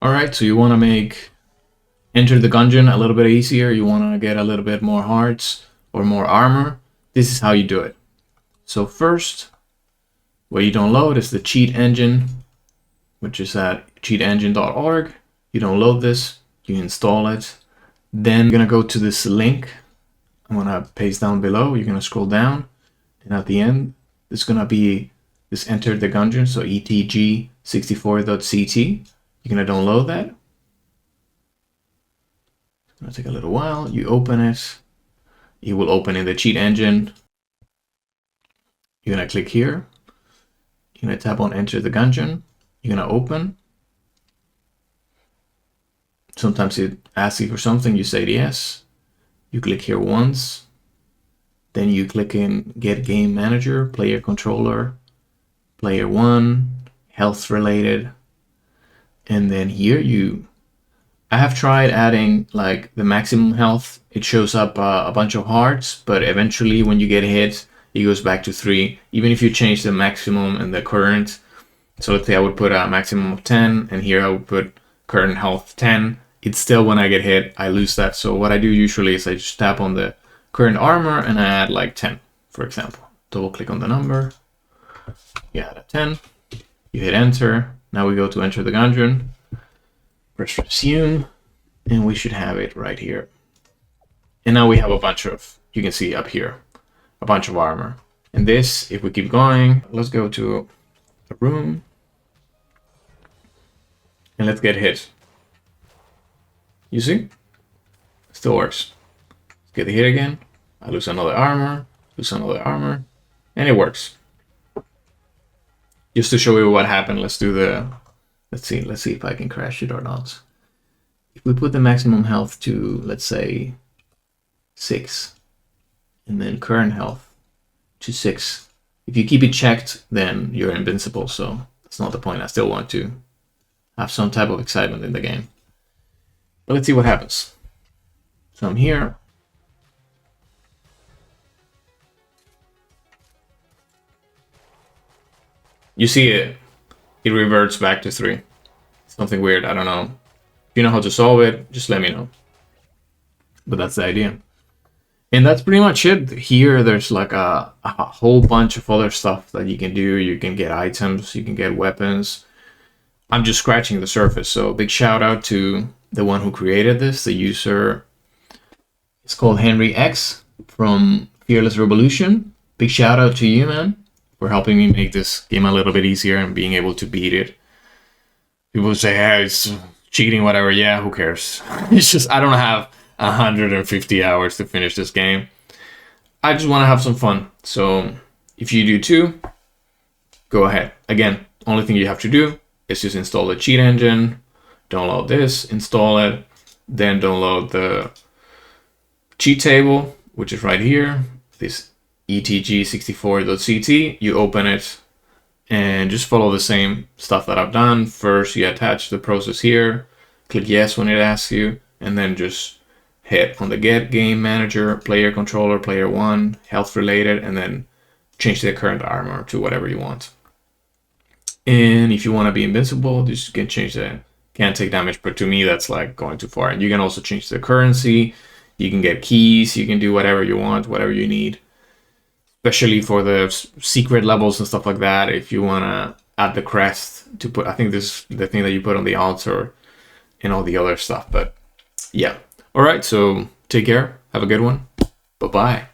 All right, so you want to make Enter the Gungeon a little bit easier. You want to get a little bit more hearts or more armor. This is how you do it. So first, what you download is the cheat engine, which is at cheatengine.org. You download this, you install it. Then you're going to go to this link. I'm going to paste down below. You're going to scroll down. And at the end, there's going to be this Enter the Gungeon, so etg64.ct. You're going to download that. It's going to take a little while. You open it. It will open in the cheat engine. You're going to click here. You're going to tap on Enter the Gungeon. You're going to open. Sometimes it asks you for something. You say yes. You click here once. Then you click in Get Game Manager, Player Controller, Player 1, Health Related. And then here I have tried adding like the maximum health. It shows up a bunch of hearts, but eventually when you get hit, it goes back to 3. Even if you change the maximum and the current. So let's say I would put a maximum of 10, and here I would put current health 10. It's still, when I get hit, I lose that. So what I do usually is I just tap on the current armor and I add like 10, for example. Double click on the number. You add a 10. You hit enter. Now we go to Enter the Gungeon. Press resume, and we should have it right here. And now we have a bunch of, you can see up here, a bunch of armor. And this, if we keep going, let's go to a room. And let's get hit. You see? Still works. Let's get the hit again. I lose another armor, and it works. Just to show you what happened, let's do the, let's see if I can crash it or not. If we put the maximum health to, let's say, 6, and then current health to 6. If you keep it checked, then you're invincible, so that's not the point. I still want to have some type of excitement in the game. But let's see what happens. So I'm here. You see it reverts back to 3. Something weird, I don't know. If you know how to solve it, just let me know. But that's the idea. And that's pretty much it. Here, there's like a whole bunch of other stuff that you can do. You can get items, you can get weapons. I'm just scratching the surface. So big shout out to the one who created this, the user. It's called Henry X from Fearless Revolution. Big shout out to you, man, for helping me make this game a little bit easier and being able to beat it. People say, hey, it's cheating, whatever. Yeah, who cares? It's just, I don't have 150 hours to finish this game. I just want to have some fun. So if you do too, go ahead. Again, only thing you have to do is just install the cheat engine, download this, install it, then download the cheat table, which is right here, this etg64.ct. You open it and just follow the same stuff that I've done. First, you attach the process here, click yes when it asks you, and then just hit on the Get Game Manager, Player Controller, Player 1, Health Related, and then change the current armor to whatever you want. And if you want to be invincible, you can change the can't take damage, but to me that's like going too far. And you can also change the currency, you can get keys, you can do whatever you want, whatever you need. Especially for the secret levels and stuff like that. If you want to add the crest to put, I think this is the thing that you put on the altar and all the other stuff. But yeah. All right. So take care. Have a good one. Bye-bye.